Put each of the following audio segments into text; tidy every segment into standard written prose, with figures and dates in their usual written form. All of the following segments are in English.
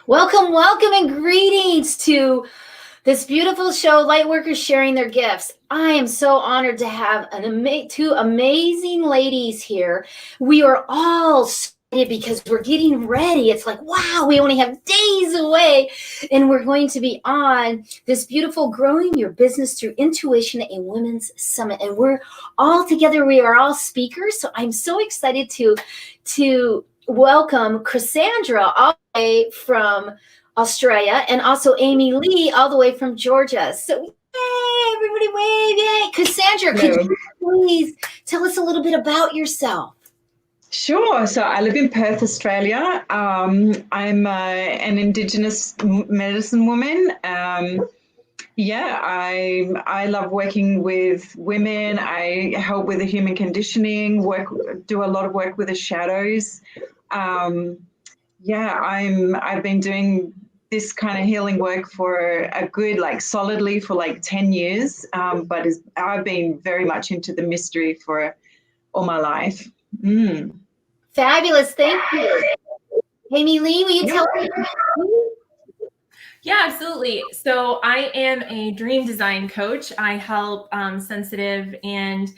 Welcome, welcome, and greetings to this beautiful show, Lightworkers Sharing Their Gifts. I am so honored to have two amazing ladies here. We are all excited because we're getting ready. It's like, wow, we only have days away, and we're going to be on this beautiful Growing Your Business Through Intuition, a Women's Summit. And we're all together. We are all speakers. So I'm so excited to welcome Cassundra all the way from Australia, and also AmyLee all the way from Georgia. So yay, everybody wave, yay. Cassundra, could you please tell us a little bit about yourself? Sure. So I live in Perth, Australia. I'm an Indigenous medicine woman. I love working with women. I help with the human conditioning, do a lot of work with the shadows. I've been doing this kind of healing work for a good, solidly for 10 years, but I've been very much into the mystery for all my life. Fabulous. Thank you. AmyLee, will you tell me? Yeah, absolutely. So I am a dream design coach. I help sensitive and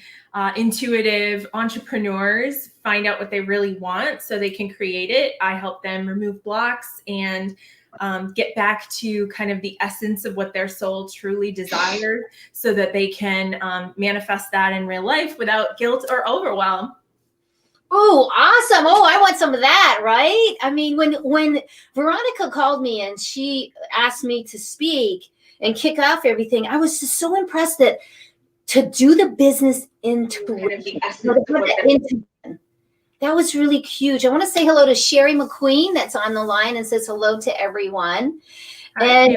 intuitive entrepreneurs find out what they really want so they can create it. I help them remove blocks and get back to kind of the essence of what their soul truly desires so that they can manifest that in real life without guilt or overwhelm. Oh, awesome. Oh, I want some of that, right? I mean, when Veronica called me and she asked me to speak and kick off everything, I was just so impressed that to do the business intuition. That was really huge. I want to say hello to Sherry McQueen that's on the line and says hello to everyone. Hi, and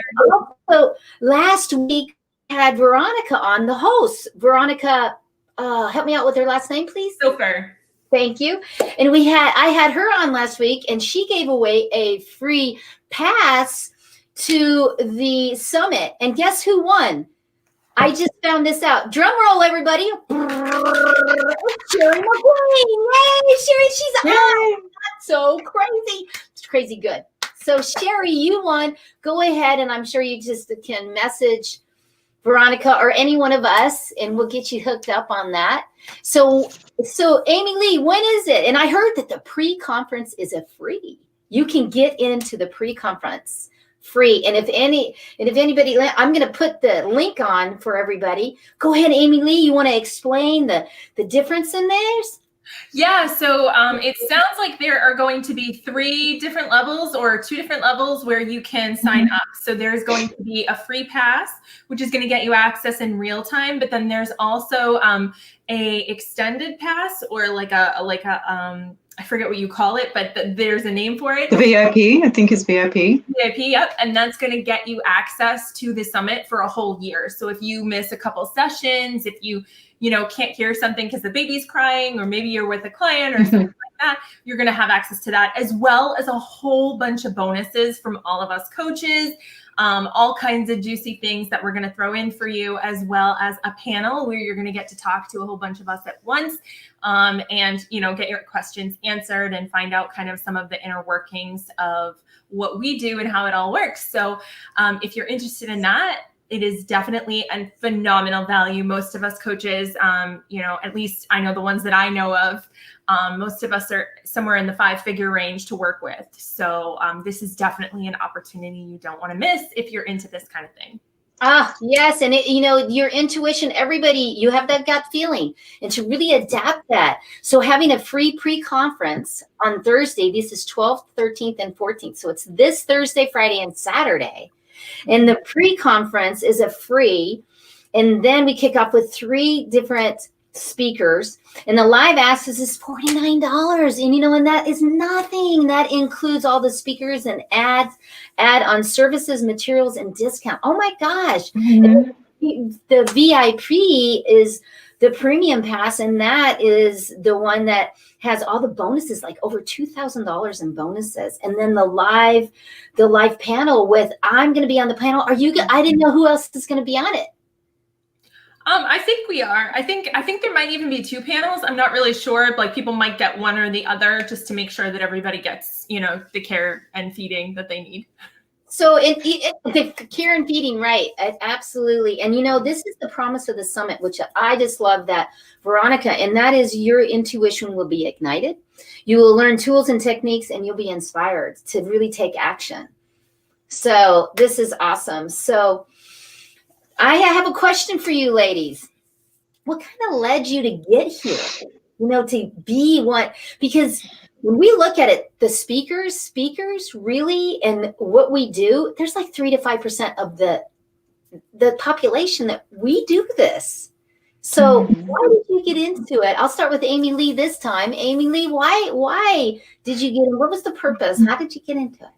also last week I had Veronica on, the host. Veronica, help me out with her last name, please. Super. Thank you. And I had her on last week, and she gave away a free pass to the summit. And guess who won? I just found this out. Drum roll, everybody. Sherry McQueen. Yay, Sherry, she's on. That's so crazy. It's crazy good. So Sherry, you won. Go ahead, and I'm sure you just can message Veronica or any one of us, and we'll get you hooked up on that. So AmyLee, when is it? And I heard that the pre-conference is a free. You can get into the pre-conference free. And if anybody, I'm going to put the link on for everybody. Go ahead, AmyLee. You want to explain the difference in theirs? Yeah, so it sounds like there are going to be 3 different levels or 2 different levels where you can sign up. So there's going to be a free pass, which is going to get you access in real time. But then there's also a extended pass, or like a I forget what you call it, but there's a name for it. The VIP, I think it's VIP. VIP, yep. And that's going to get you access to the summit for a whole year. So if you miss a couple sessions, if you can't hear something because the baby's crying, or maybe you're with a client or something like that, you're going to have access to that, as well as a whole bunch of bonuses from all of us coaches, all kinds of juicy things that we're going to throw in for you, as well as a panel where you're going to get to talk to a whole bunch of us at once, and get your questions answered and find out kind of some of the inner workings of what we do and how it all works. So if you're interested in that, it is definitely a phenomenal value. Most of us coaches, at least I know the ones that I know of, most of us are somewhere in the 5-figure range to work with. So this is definitely an opportunity you don't want to miss if you're into this kind of thing. Yes. And your intuition, everybody, you have that gut feeling, and to really adapt that. So having a free pre-conference on Thursday, this is 12th, 13th, and 14th. So it's this Thursday, Friday, and Saturday. And the pre-conference is a free. And then we kick off with 3 different speakers. And the live access is $49. And that is nothing. That includes all the speakers and add-on services, materials, and discount. Oh my gosh. Mm-hmm. The VIP is the premium pass, and that is the one that has all the bonuses, like over $2,000 in bonuses. And then the live panel I'm going to be on the panel. I didn't know who else is going to be on it. I think we are. I think there might even be 2 panels. I'm not really sure. Like people might get one or the other just to make sure that everybody gets, the care and feeding that they need. So the care and feeding, right? Absolutely. And this is the promise of the summit, which I just love that, Veronica, and that is your intuition will be ignited. You will learn tools and techniques, and you'll be inspired to really take action. So this is awesome. So I have a question for you, ladies. What kind of led you to get here? To be one, because when we look at it, the speakers really, and what we do, there's like 3 to 5% of the population that we do this. So why did you get into it? I'll start with AmyLee this time. AmyLee, why did you get in? What was the purpose? How did you get into it?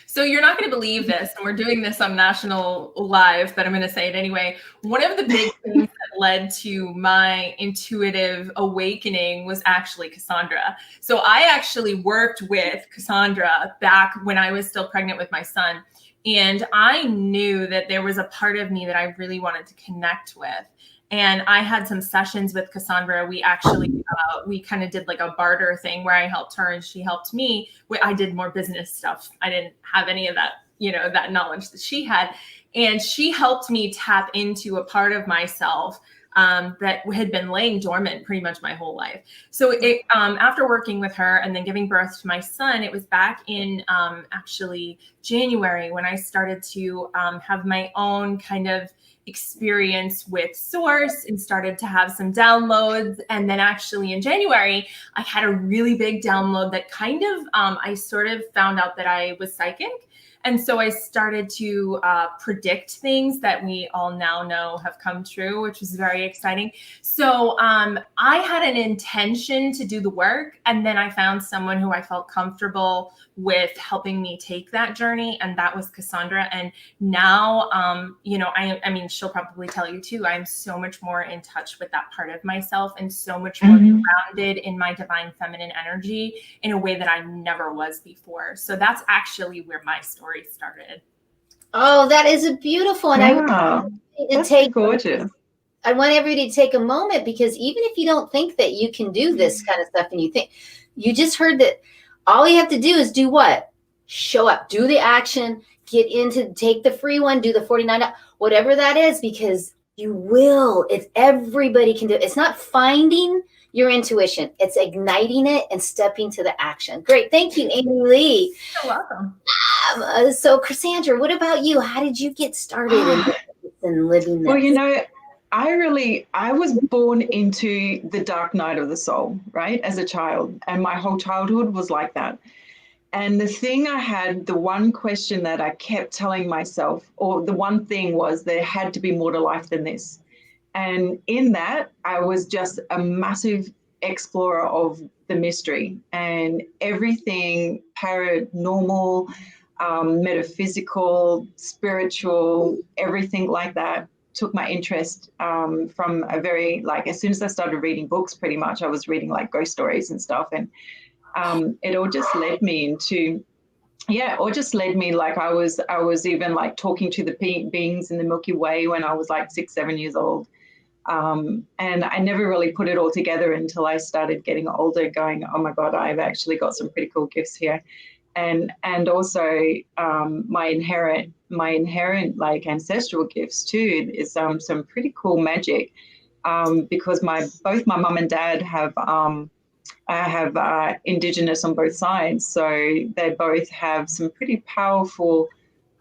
So you're not going to believe this, and we're doing this on national live, but I'm going to say it anyway. One of the big things that led to my intuitive awakening was actually Cassundra. So I actually worked with Cassundra back when I was still pregnant with my son. And I knew that there was a part of me that I really wanted to connect with. And I had some sessions with Cassundra. We actually, we kind of did like a barter thing where I helped her and she helped me. I did more business stuff. I didn't have any of that, that knowledge that she had. And she helped me tap into a part of myself that had been laying dormant pretty much my whole life. So after working with her and then giving birth to my son, it was back in actually January when I started to have my own kind of experience with Source and started to have some downloads. And then actually in January, I had a really big download that kind of, I sort of found out that I was psychic. And so I started to predict things that we all now know have come true, which was very exciting. So I had an intention to do the work. And then I found someone who I felt comfortable with helping me take that journey. And that was Cassundra. And now, I mean, she'll probably tell you too, I'm so much more in touch with that part of myself and so much more grounded in my divine feminine energy in a way that I never was before. So that's actually where my story started. Oh, that is a beautiful. And wow. That's gorgeous. I want everybody to take a moment, because even if you don't think that you can do this kind of stuff, and you just heard that all you have to do is do what? Show up, do the action, take the free one, do the 49, whatever that is, because you will. It's everybody can do it. It's not finding your intuition. It's igniting it and stepping to the action. Great. Thank you, AmyLee. You're welcome. So Cassundra, what about you? How did you get started in living this? Well, I was born into the dark night of the soul, right, as a child. And my whole childhood was like that. And the one question that I kept telling myself, or the one thing was, there had to be more to life than this. And in that, I was just a massive explorer of the mystery and everything paranormal, metaphysical, spiritual, everything like that took my interest from a very, as soon as I started reading books, pretty much I was reading like ghost stories and stuff. And it all just led me into, I was even like talking to the beings in the Milky Way when I was like 6-7 years old. And I never really put it all together until I started getting older, going, oh my God, I've actually got some pretty cool gifts here. And also my inherent like ancestral gifts too is some pretty cool magic, because both my mum and dad have indigenous on both sides, so they both have some pretty powerful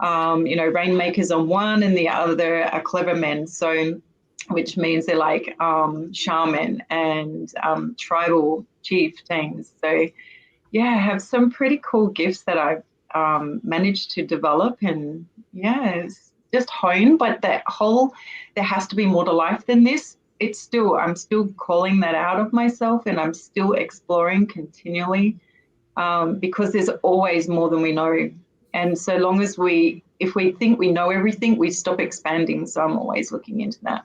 rainmakers on one, and the other are clever men, so which means they're like shaman and tribal chieftains. So I have some pretty cool gifts that I've managed to develop and it's just hone. But there has to be more to life than this. I'm still calling that out of myself, and I'm still exploring continually, because there's always more than we know. And so long as if we think we know everything, we stop expanding. So I'm always looking into that.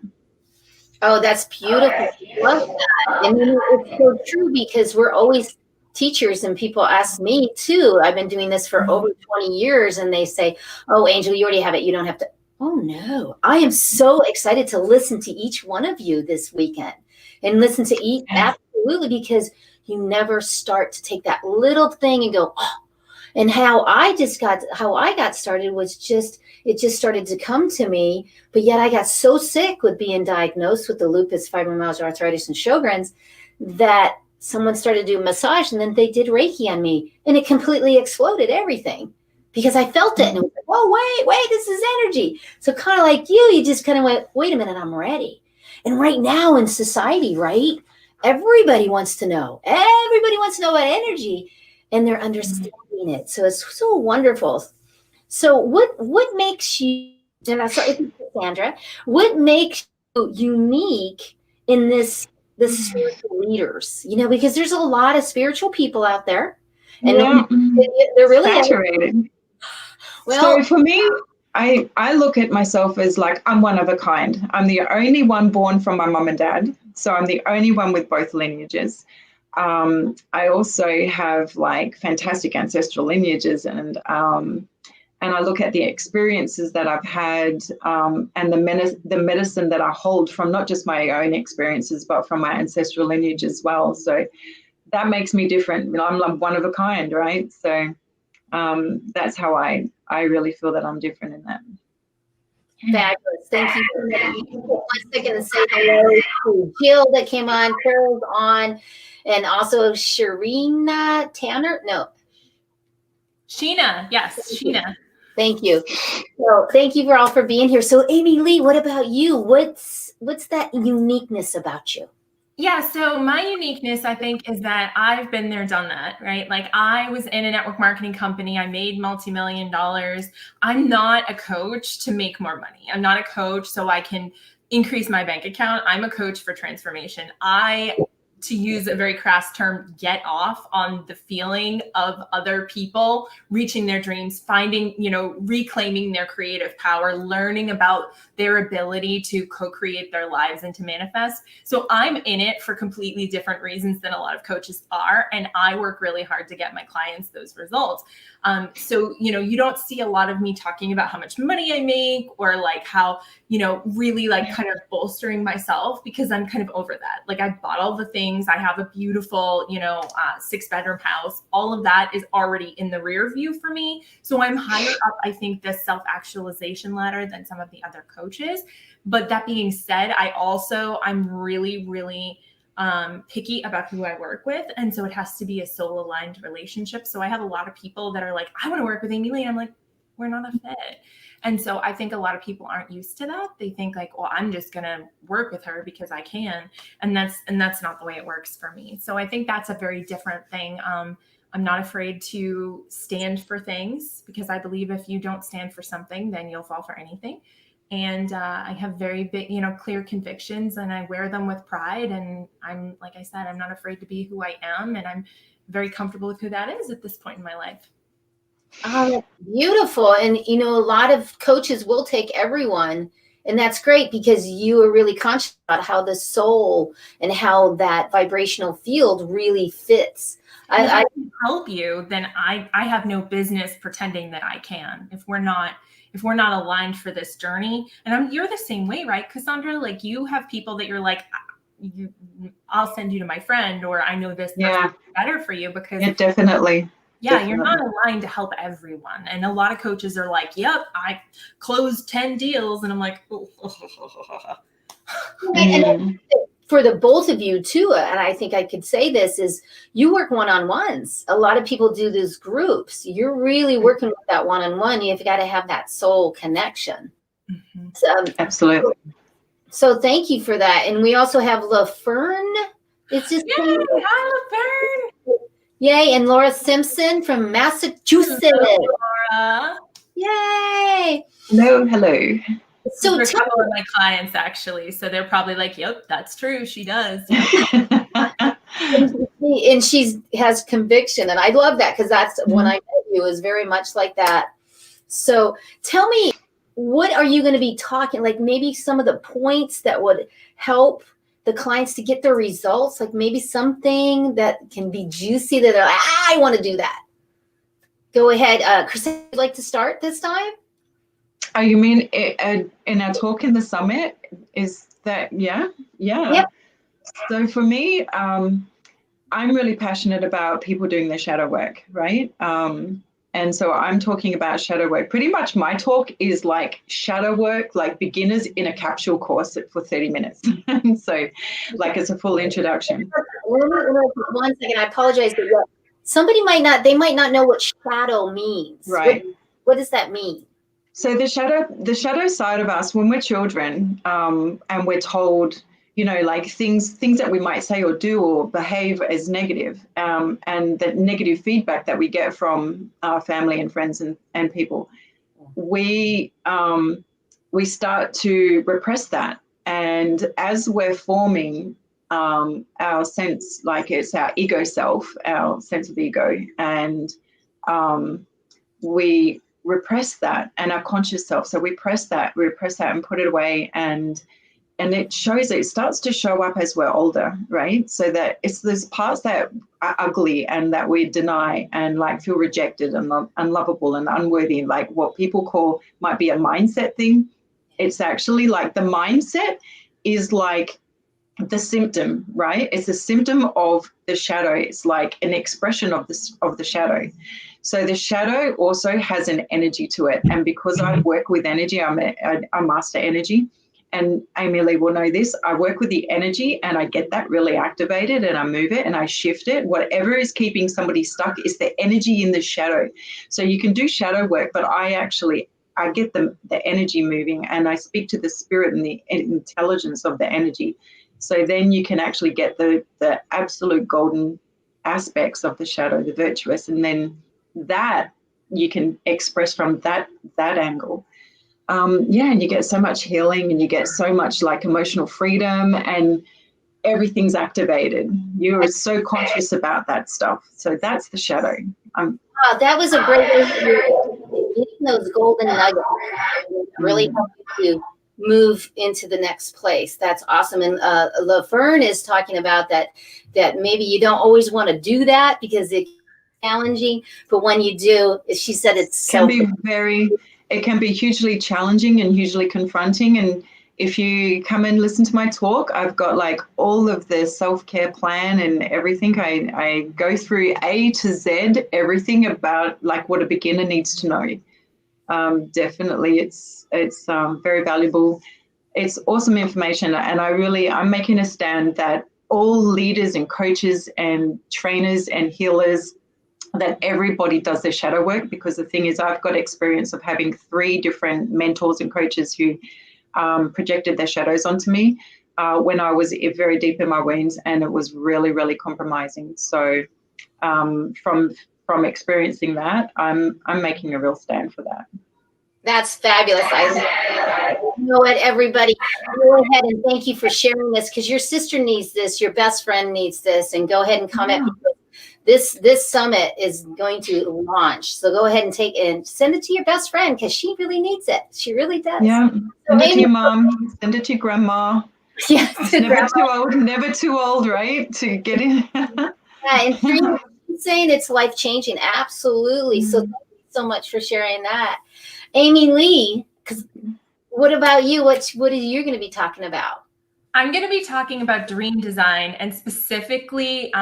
Oh, that's beautiful. I love that. And it's so true, because we're always teachers, and people ask me too. I've been doing this for over 20 years, and they say, oh, Angel, you already have it. You don't have to. Oh no. I am so excited to listen to each one of you this weekend and listen to each, absolutely, because you never start to take that little thing and go, oh. And how I got started was it just started to come to me. But yet I got so sick with being diagnosed with the lupus, fibromyalgia, arthritis, and Sjogren's that someone started to do a massage, and then they did Reiki on me, and it completely exploded everything because I felt it. And it was like, oh, wait, this is energy. So kind of like you just kind of went, wait a minute, I'm ready. And right now in society, right, everybody wants to know. Everybody wants to know about energy, and they're understanding it. So it's so wonderful. So what makes you, and I'll start with you, Cassandra, what makes you unique in the spiritual leaders? Because there's a lot of spiritual people out there, and they're really saturated. Well, so for me, I look at myself as like, I'm one of a kind. I'm the only one born from my mom and dad. So I'm the only one with both lineages. I also have like fantastic ancestral lineages, and I look at the experiences that I've had, and the medicine that I hold from not just my own experiences, but from my ancestral lineage as well. So that makes me different. I'm one of a kind, right? So that's how I really feel that I'm different in that. Fabulous. Thank you. 1 second to say hello to Jill that came on, Carol's on, and also Sharina Tanner. No. Sheena. Yes, Sheena. Thank you. So thank you all for being here. So AmyLee, what about you? What's that uniqueness about you? Yeah, so my uniqueness, I think, is that I've been there, done that, right? Like I was in a network marketing company. I made multi-million dollars. I'm not a coach to make more money. I'm not a coach so I can increase my bank account. I'm a coach for transformation. To use a very crass term, get off on the feeling of other people reaching their dreams, finding, reclaiming their creative power, learning about their ability to co-create their lives and to manifest. So I'm in it for completely different reasons than a lot of coaches are. And I work really hard to get my clients those results. So, you don't see a lot of me talking about how much money I make or like how, really like kind of bolstering myself, because I'm kind of over that. Like I bought all the things. I have a beautiful, 6-bedroom house. All of that is already in the rear view for me. So I'm higher up, I think, the self-actualization ladder than some of the other coaches. But that being said, I'm really, really picky about who I work with. And so it has to be a soul aligned relationship. So I have a lot of people that are like, I want to work with AmyLee. And I'm like, we're not a fit. And so I think a lot of people aren't used to that. They think like, well, I'm just going to work with her because I can. And that's not the way it works for me. So I think that's a very different thing. I'm not afraid to stand for things, because I believe if you don't stand for something, then you'll fall for anything. And I have very big, clear convictions, and I wear them with pride. And I'm, like I said, I'm not afraid to be who I am. And I'm very comfortable with who that is at this point in my life. Oh, that's beautiful. And, a lot of coaches will take everyone. And that's great, because you are really conscious about how the soul and how that vibrational field really fits. I can help you, then I have no business pretending that I can. If we're not aligned for this journey, and you're the same way, right, Cassundra? Like you have people that you're like, I'll send you to my friend, or I know this person is better for you, because definitely. You're not aligned to help everyone. And a lot of coaches are like, yep, I closed 10 deals. And I'm like, And for the both of you too, and I think I could say this, is you work one-on-ones. A lot of people do these groups. You're really working with that one-on-one. You've got to have that soul connection. Mm-hmm. So, absolutely. So thank you for that. And we also have LaFern. It's just hi, LaFern. Yay. And Laura Simpson from Massachusetts. Laura. Yay. Hello. So a couple of my clients, actually. So they're probably like, yep, that's true. She does. And she has conviction. And I love that, because that's when I met you, is very much like that. So tell me, what are you going to be talking, like maybe some of the points that would help the clients to get their results, like maybe something that can be juicy that they're like, I want to do that. Go ahead. Chris, would you like to start this time? Oh, you mean in our talk in the summit? Is that, yeah? Yep. So for me, I'm really passionate about people doing their shadow work, right? And so I'm talking about shadow work. Pretty much my talk is like shadow work, like beginners in a capsule course for 30 minutes. And so like it's a full introduction. Let me interrupt you 1 second. I apologize, but somebody might not know what shadow means. Right. What does that mean? So the shadow side of us, when we're children, and we're told, you know, like things that we might say or do or behave as negative, and the negative feedback that we get from our family and friends and people, we start to repress that. And as we're forming our sense, like it's our ego self, our sense of ego, and we repress that, and our conscious self. So we repress that and put it away, and it starts to show up as we're older, right? So that it's those parts that are ugly and that we deny and like feel rejected and unlovable and unworthy, like what people might be a mindset thing. It's actually like the mindset is like the symptom, right? It's a symptom of the shadow. It's like an expression of the shadow. So the shadow also has an energy to it. And because I work with energy, I'm a master energy. And AmyLee will know this. I work with the energy and I get that really activated and I move it and I shift it. Whatever is keeping somebody stuck is the energy in the shadow. So you can do shadow work, but I get the energy moving, and I speak to the spirit and the intelligence of the energy. So then you can actually get the absolute golden aspects of the shadow, the virtuous, and then that you can express from that angle. And you get so much healing, and you get so much like emotional freedom, and everything's activated. You are so conscious about that stuff. So that's the shadow. Wow, that was a great way getting those golden nuggets. Really help you to move into the next place. That's awesome. And Laverne is talking about that maybe you don't always want to do that because it's challenging, but when you do, she said it can be hugely challenging and hugely confronting. And if you come and listen to my talk, I've got like all of the self-care plan and everything. I go through A to Z, everything about like what a beginner needs to know. Definitely, it's very valuable. It's awesome information, and I'm making a stand that all leaders and coaches and trainers and healers, that everybody does their shadow work, because the thing is, I've got experience of having 3 different mentors and coaches who projected their shadows onto me when I was very deep in my wounds, and it was really, really compromising. So from experiencing that, I'm making a real stand for that. That's fabulous. I know it, everybody. Go ahead and thank you for sharing this, because your sister needs this, your best friend needs this, and go ahead and comment. This summit is going to launch. So go ahead and send it to your best friend, because she really needs it. She really does. Yeah. Send it to your mom. Send it to your grandma. Yeah. Never too old, right? To get in. Yeah, and she's saying it's life-changing. Absolutely. So thank you so much for sharing that. AmyLee, what about you? What are you going to be talking about? I'm going to be talking about dream design, and specifically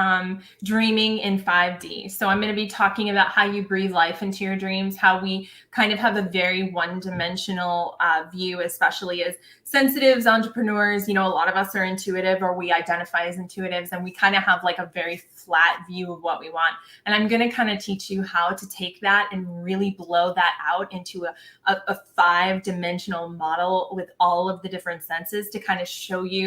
dreaming in 5D. So I'm going to be talking about how you breathe life into your dreams, how we kind of have a very one-dimensional view, especially as sensitives, entrepreneurs. You know, a lot of us are intuitive, or we identify as intuitives, and we kind of have like a very flat view of what we want. And I'm going to kind of teach you how to take that and really blow that out into a 5-dimensional model with all of the different senses, to kind of show you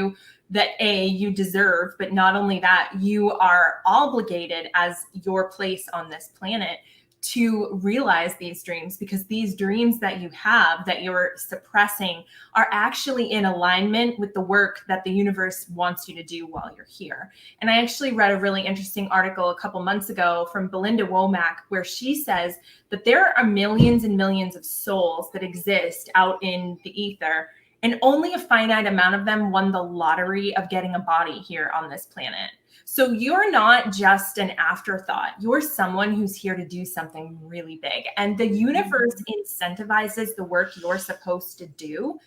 that you deserve, but not only that, you are obligated as your place on this planet to realize these dreams, because these dreams that you have that you're suppressing are actually in alignment with the work that the universe wants you to do while you're here. And I actually read a really interesting article a couple months ago from Belinda Womack, where she says that there are millions and millions of souls that exist out in the ether, and only a finite amount of them won the lottery of getting a body here on this planet. So you're not just an afterthought. You're someone who's here to do something really big. And the universe incentivizes the work you're supposed to do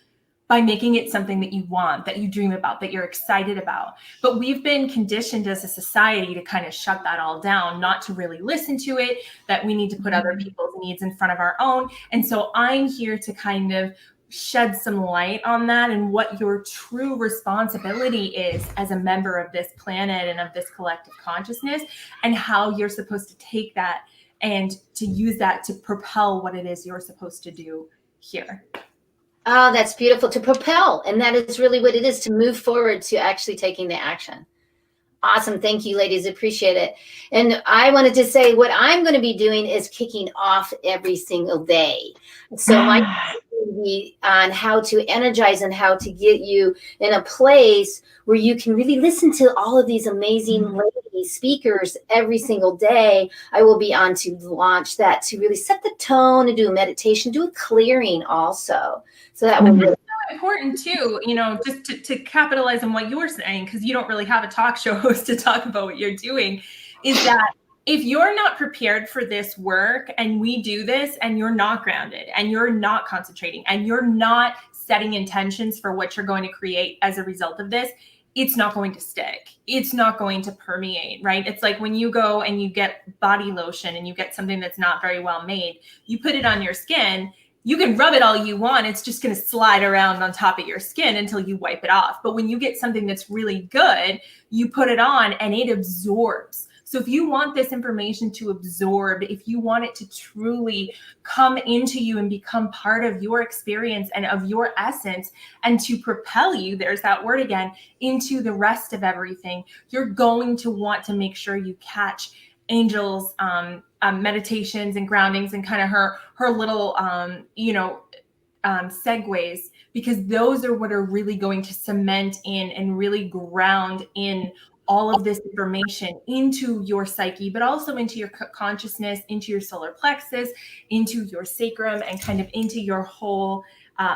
by making it something that you want, that you dream about, that you're excited about. But we've been conditioned as a society to kind of shut that all down, not to really listen to it, that we need to put other people's needs in front of our own. And so I'm here to kind of shed some light on that and what your true responsibility is as a member of this planet and of this collective consciousness, and how you're supposed to take that and to use that to propel what it is you're supposed to do here. Oh, that's beautiful. To propel. And that is really what it is, to move forward, to actually taking the action. Awesome. Thank you, ladies. Appreciate it. And I wanted to say what I'm going to be doing is kicking off every single day. So my will be on how to energize and how to get you in a place where you can really listen to all of these amazing ladies, speakers every single day. I will be on to launch that, to really set the tone and do a meditation, do a clearing also. So that will really important too, just to capitalize on what you're saying, because you don't really have a talk show host to talk about what you're doing, is that if you're not prepared for this work and we do this and you're not grounded and you're not concentrating and you're not setting intentions for what you're going to create as a result of this, it's not going to stick. It's not going to permeate, right? It's like when you go and you get body lotion and you get something that's not very well made, you put it on your skin. You can rub it all you want. It's just going to slide around on top of your skin until you wipe it off. But when you get something that's really good, you put it on and it absorbs. So if you want this information to absorb, if you want it to truly come into you and become part of your experience and of your essence, and to propel you, there's that word again, into the rest of everything, you're going to want to make sure you catch Angel's meditations and groundings and kind of her little segues, because those are what are really going to cement in and really ground in all of this information into your psyche, but also into your consciousness, into your solar plexus, into your sacrum, and kind of into your whole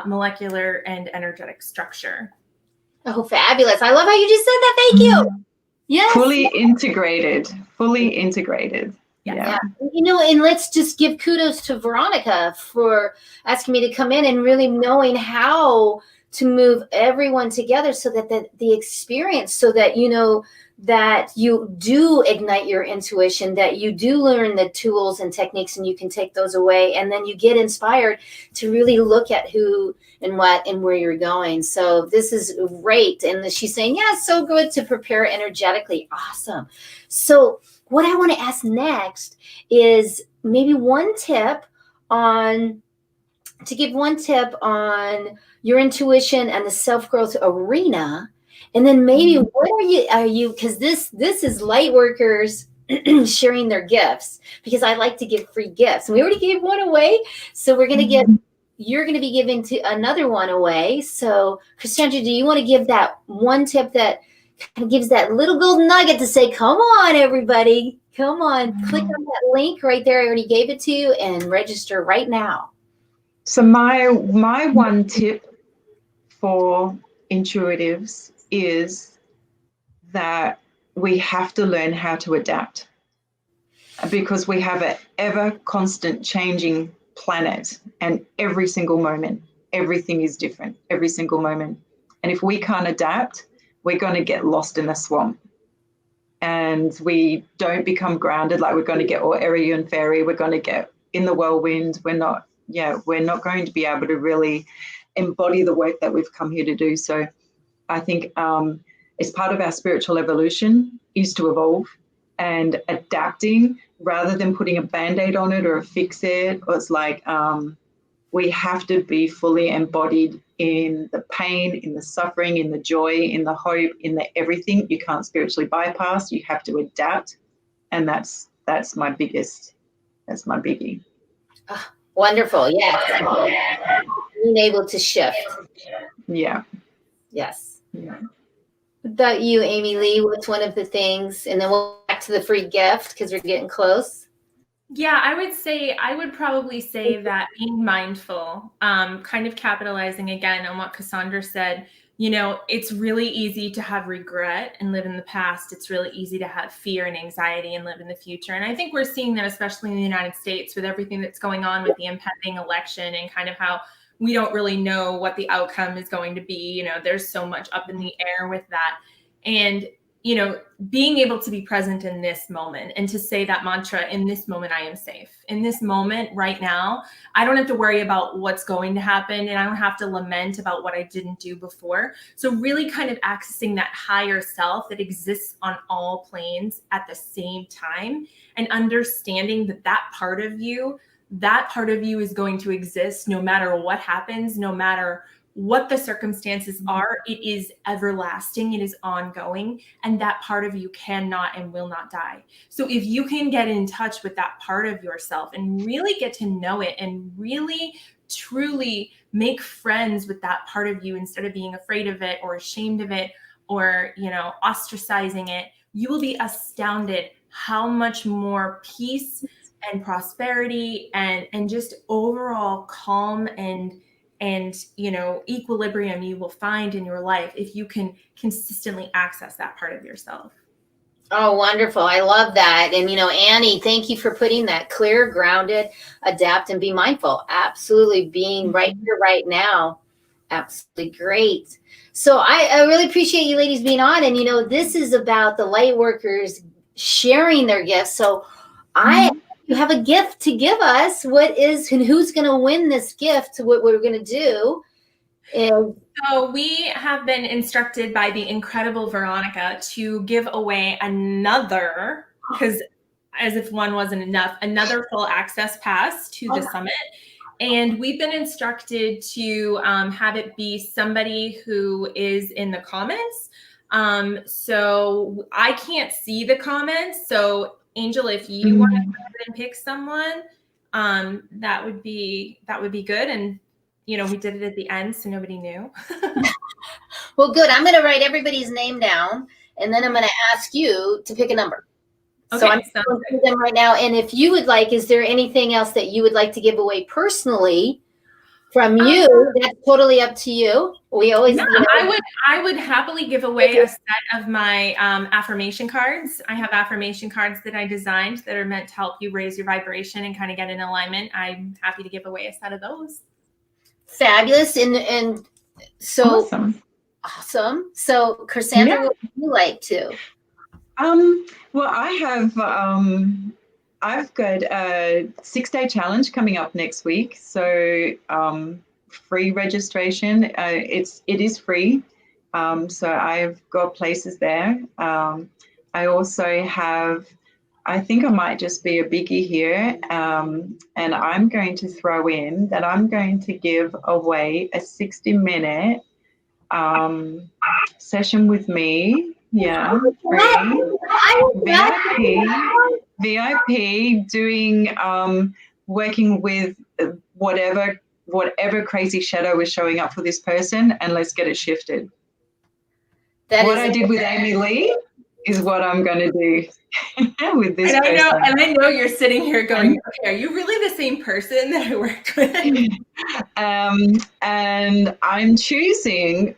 molecular and energetic structure. Oh, fabulous. I love how you just said that. Thank you. Yes. Fully integrated. Yeah. And let's just give kudos to Veronica for asking me to come in and really knowing how to move everyone together so that the experience, so that that you do ignite your intuition, that you do learn the tools and techniques, and you can take those away, and then you get inspired to really look at who and what and where you're going. So this is great. And she's saying, yeah, it's so good to prepare energetically. Awesome. So what I want to ask next is maybe one tip on your intuition and the self-growth arena. And then maybe what are you, because this is Lightworkers sharing their gifts, because I like to give free gifts. And we already gave one away. So you're going to be giving to another one away. So Cassundra, do you want to give that one tip that kind of gives that little golden nugget to say, come on, everybody, come on, click on that link right there. I already gave it to you, and register right now. So my one tip for intuitives is that we have to learn how to adapt, because we have an ever constant changing planet, and every single moment, everything is different, every single moment. And if we can't adapt, we're going to get lost in the swamp, and we don't become grounded. Like, we're going to get all airy and fairy. We're going to get in the whirlwind. We're not going to be able to really embody the work that we've come here to do. So I think as part of our spiritual evolution is to evolve and adapting, rather than putting a Band-Aid on it or a fix-it. Or it's like we have to be fully embodied in the pain, in the suffering, in the joy, in the hope, in the everything. You can't spiritually bypass. You have to adapt, and that's my biggest. That's my biggie. Oh, wonderful. Yes. Being able to shift. Yeah. Yes. Yeah. What about you, AmyLee? What's one of the things? And then we'll go back to the free gift, because we're getting close. Yeah, I would probably say that being mindful, kind of capitalizing again on what Cassundra said, you know, it's really easy to have regret and live in the past. It's really easy to have fear and anxiety and live in the future. And I think we're seeing that, especially in the United States, with everything that's going on with the impending election and kind of how we don't really know what the outcome is going to be. You know, there's so much up in the air with that. And, you know, being able to be present in this moment and to say that mantra, in this moment, I am safe. In this moment right now, I don't have to worry about what's going to happen, and I don't have to lament about what I didn't do before. So really kind of accessing that higher self that exists on all planes at the same time, and understanding that that part of you is going to exist no matter what happens, no matter what the circumstances are. It is everlasting, it is ongoing, and that part of you cannot and will not die. So if you can get in touch with that part of yourself and really get to know it and really truly make friends with that part of you, instead of being afraid of it or ashamed of it or, you know, ostracizing it, you will be astounded how much more peace and prosperity and just overall calm and, you know, equilibrium you will find in your life if you can consistently access that part of yourself. Oh, wonderful. I love that. And, you know, Annie, thank you for putting that: clear, grounded, adapt, and be mindful. Absolutely. Being right here, right now. Absolutely great. So I really appreciate you ladies being on. And, you know, this is about the Lightworkers sharing their gifts. So you have a gift to give us. What is, and who's going to win this gift? What we're going to do. And so we have been instructed by the incredible Veronica to give away another, because as if one wasn't enough, another full access pass to the summit. And we've been instructed to have it be somebody who is in the comments. So I can't see the comments. So Angel, if you want to go ahead and pick someone, that would be good. And, you know, we did it at the end, so nobody knew. Well, good. I'm going to write everybody's name down, and then I'm going to ask you to pick a number. Okay, so I'm going to do them right now. And if you would like, is there anything else that you would like to give away personally from you? That's totally up to you. We always, yeah, I would happily give away a set of my affirmation cards. I have affirmation cards that I designed that are meant to help you raise your vibration and kind of get in alignment. I'm happy to give away a set of those. Fabulous. And so awesome. So Cassandra, what would you like to? Well, I've got a 6-day challenge coming up next week. So free registration. It is free. So I've got places there. I also have, I think I might just be a biggie here. And I'm going to throw in that I'm going to give away a 60-minute session with me. Yeah, VIP, doing working with whatever crazy shadow is showing up for this person, and let's get it shifted. What I did with AmyLee is what I'm going to do with this person. I know you're sitting here going, okay, are you really the same person that I worked with? And I'm choosing,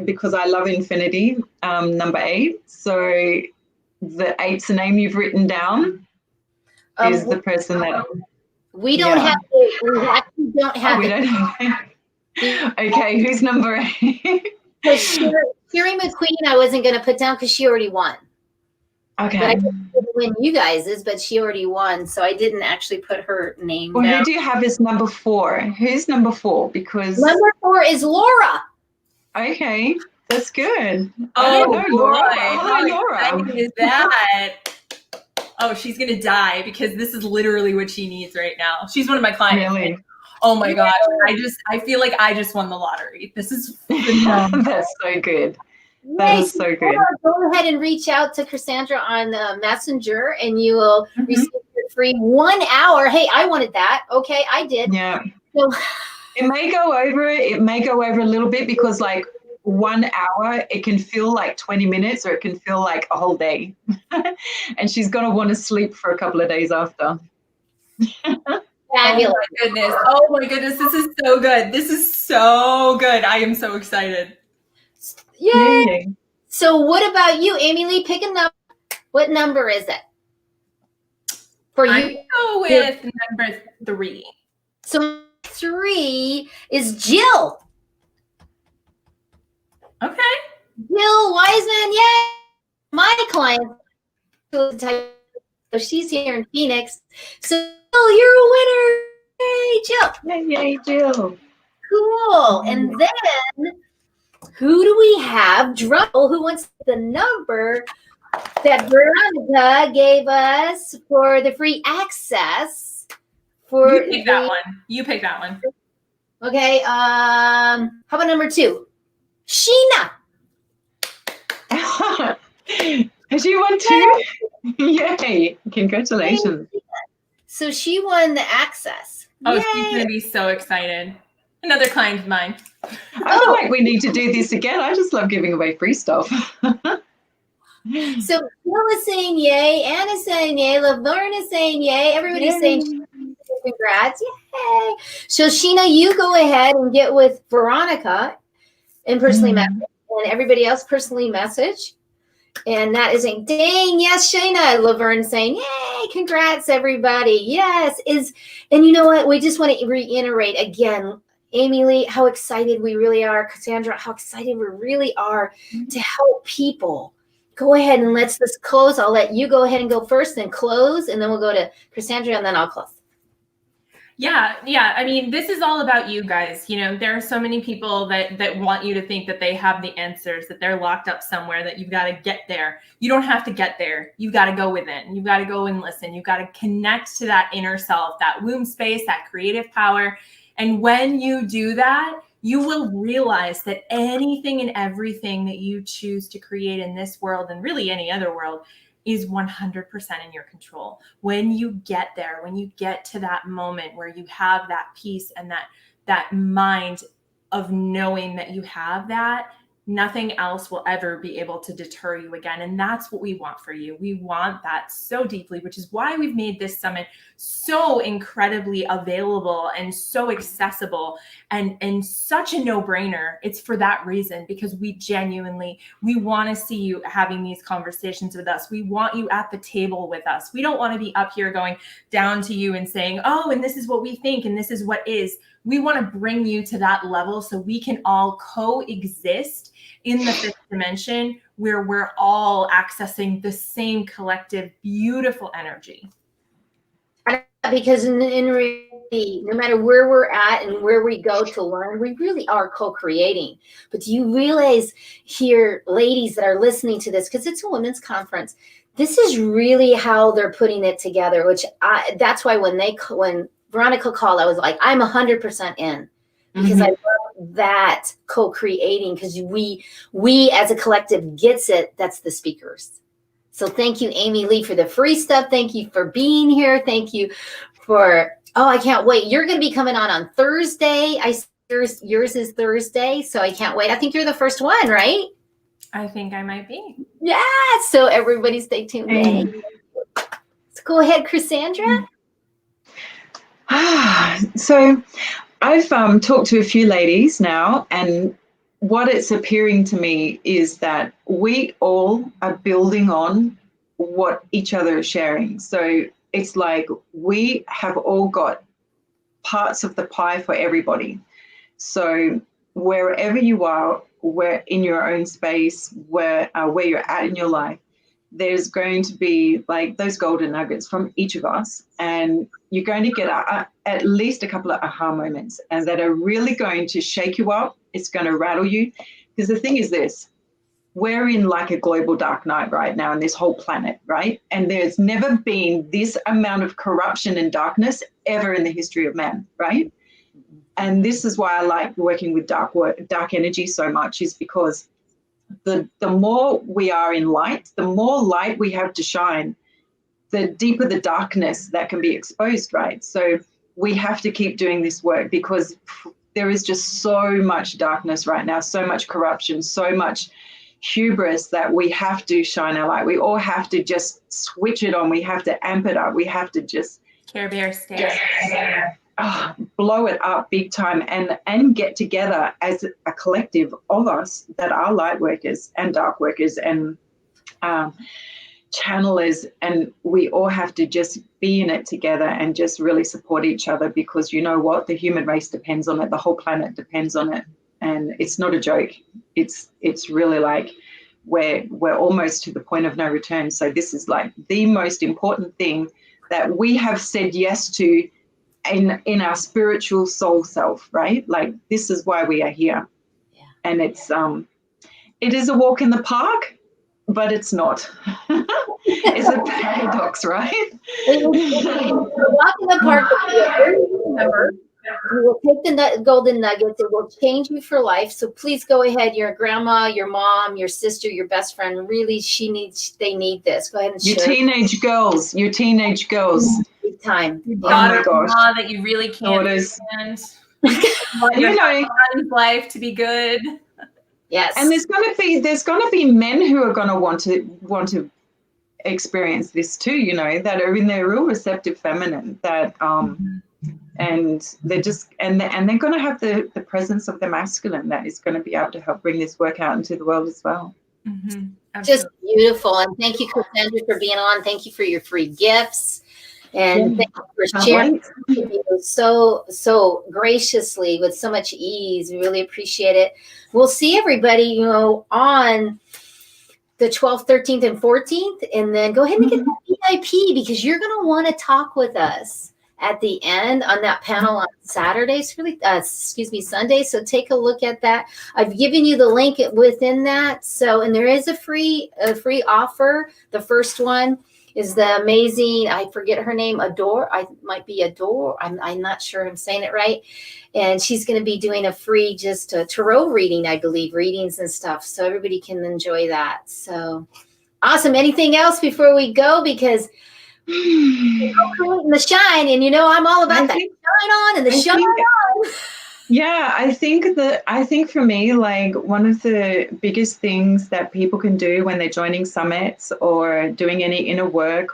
because I love infinity, number 8. So the 8's the name you've written down is the person that we don't have it. We actually don't have we don't have it. Okay, who's number 8? Sherry McQueen, I wasn't going to put down because she already won. Okay. But I didn't win you guys's, but she already won, so I didn't actually put her name down. Who do you have as number 4? Who's number 4? Because number 4 is Laura. Okay, that's good. Oh, Laura. Hello, Laura. What is that? Oh, she's gonna die because this is literally what she needs right now. She's one of my clients. Really? Oh my gosh! I feel like I just won the lottery. This is that's so good. That is so good. Go ahead and reach out to Cassandra on Messenger, and you will receive your free 1 hour. Hey, I wanted that. Okay, I did. Yeah. So, it may go over. It may go over a little bit because, like, 1 hour, it can feel like 20 minutes, or it can feel like a whole day. And she's gonna want to sleep for a couple of days after. Fabulous. Oh my goodness! This is so good. This is so good. I am so excited. Yay! Yay. So what about you, AmyLee? Pick a number. What number is it for I you? go with number 3. So 3 is Jill. Okay. Jill Wiseman, yay! My client, so she's here in Phoenix. So Jill, you're a winner. Yay, Jill. Yay, Jill. Cool. And then who do we have? Drum roll, who wants the number that Veronica gave us for the free access for You pick that one. You pick that one. Okay. How about number 2? Sheena. Has she won too? Yay. Congratulations. So she won the access. Oh, Yay. she's going to be so excited. Another client of mine. I feel like we need to do this again. I just love giving away free stuff. So Bill is saying yay, Anna's saying yay, Laverne is saying yay, everybody's saying congrats, yay. So Sheena, you go ahead and get with Veronica and personally message, and everybody else personally message. And that is saying, dang, yes, Shayna. Laverne saying, yay, congrats, everybody. Yes. And you know what? We just want to reiterate again, AmyLee, how excited we really are. Cassandra, how excited we really are to help people. Go ahead and let's close. I'll let you go ahead and go first, then close, and then we'll go to Cassandra, and then I'll close. Yeah. I mean, this is all about you guys. You know, there are so many people that want you to think that they have the answers, that they're locked up somewhere, that you've got to get there. You don't have to get there. You've got to go within. You've got to go and listen. You've got to connect to that inner self, that womb space, that creative power. And when you do that, you will realize that anything and everything that you choose to create in this world, and really any other world, is 100% in your control. When you get there, when you get to that moment where you have that peace and that mind of knowing that you have that, nothing else will ever be able to deter you again. And that's what we want for you. We want that so deeply, which is why we've made this summit so incredibly available and so accessible and such a no-brainer. It's for that reason, because we want to see you having these conversations with us. We want you at the table with us. We don't want to be up here going down to you and saying, oh, and this is what we think, and this is what is. We want to bring you to that level so we can all coexist in the 5th dimension, where we're all accessing the same collective, beautiful energy. Because in reality, no matter where we're at and where we go to learn, we really are co-creating. But do you realize here, ladies that are listening to this, because it's a women's conference, this is really how they're putting it together, that's why when Veronica called, I was like, I'm 100% in, because I love that co-creating, because we as a collective gets it. That's the speakers. So thank you, AmyLee, for the free stuff. Thank you for being here. Thank you for, I can't wait. You're going to be coming on Thursday. Yours is Thursday, so I can't wait. I think you're the first one, right? I think I might be. Yeah, so everybody stay tuned. Let's go ahead, Cassandra. So I've talked to a few ladies now, and what it's appearing to me is that we all are building on what each other is sharing. So it's like we have all got parts of the pie for everybody. So wherever you are, where in your own space, where you're at in your life, there's going to be like those golden nuggets from each of us, and you're going to get at least a couple of aha moments, and that are really going to shake you up. It's going to rattle you, because the thing is this: we're in like a global dark night right now in this whole planet, right? And there's never been this amount of corruption and darkness ever in the history of man, right? And this is why I like working with dark energy so much, is because the more we are in light, the more light we have to shine, the deeper the darkness that can be exposed, right? So we have to keep doing this work, because there is just so much darkness right now, so much corruption, so much hubris, that we have to shine our light. We all have to just switch it on. We have to amp it up. We have to just Care Bear stare. blow it up big time and get together as a collective of us that are light workers and dark workers and channelers, and we all have to just be in it together and just really support each other, because you know what, the human race depends on it, the whole planet depends on it, and it's not a joke. It's really like we're almost to the point of no return. So this is like the most important thing that we have said yes to in our spiritual soul self, right? Like this is why we are here. Yeah. And it is a walk in the park, but it's not. It's a paradox, right? Walk in the park. Remember, you will take the golden nuggets. It will change you for life. So please go ahead. Your grandma, your mom, your sister, your best friend. Really, they need this. Go ahead and your share. Teenage girls. Big time. Your Oh my gosh. daughter-in-law that you really can't stand. Want your husband's life to be good. Yes. And there's going to be men who are going to want to experience this too, you know, that are in their real receptive feminine, that and they're just and they're going to have the presence of the masculine that is going to be able to help bring this work out into the world as well. Just beautiful. And thank you, Cassandra, for being on. Thank you for your free gifts. And thank you for sharing so graciously with so much ease. We really appreciate it. We'll see everybody, you know, on the 12th, 13th, and 14th. And then go ahead and get the VIP, because you're going to want to talk with us at the end on that panel on Saturday, Sunday. So take a look at that. I've given you the link within that. So, and there is a free offer. The first one is the amazing, I forget her name, Adore. I'm not sure I'm saying it right. And she's going to be doing a free just a tarot reading, I believe, readings and stuff. So everybody can enjoy that. So awesome. Anything else before we go? Because the shine, and you know I'm all about that. Shine on and the shine on. Yeah, I think for me, like one of the biggest things that people can do when they're joining summits or doing any inner work,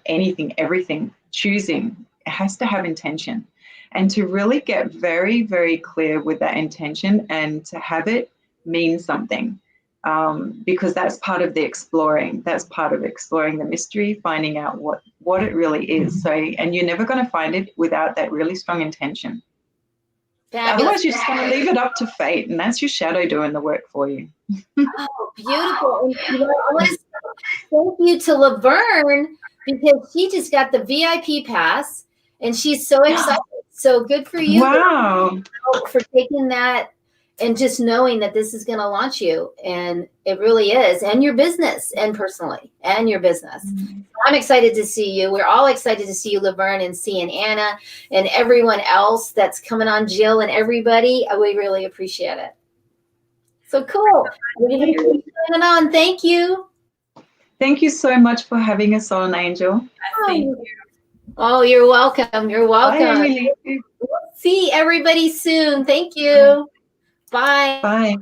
anything, everything, choosing, it has to have intention, and to really get very, very clear with that intention and to have it mean something. Because that's part of the exploring. That's part of exploring the mystery, finding out what it really is. So, and you're never going to find it without that really strong intention. Fabulous. Otherwise, you're just going to leave it up to fate, and that's your shadow doing the work for you. Oh, beautiful. And, you know, I want to thank you to Laverne, because she just got the VIP pass, and she's so excited. So good for you. Wow. For taking that and just knowing that this is going to launch you. And it really is. And your business, and personally, and your business. I'm excited to see you. We're all excited to see you, Laverne, and seeing Anna and everyone else that's coming on, Jill and everybody. We really appreciate it. So cool. We're going to keep going on. Thank you. Thank you so much for having us on, Angel. Thank you. Oh, you're welcome. You're welcome. Bye, We'll see everybody soon. Thank you. Bye. Bye.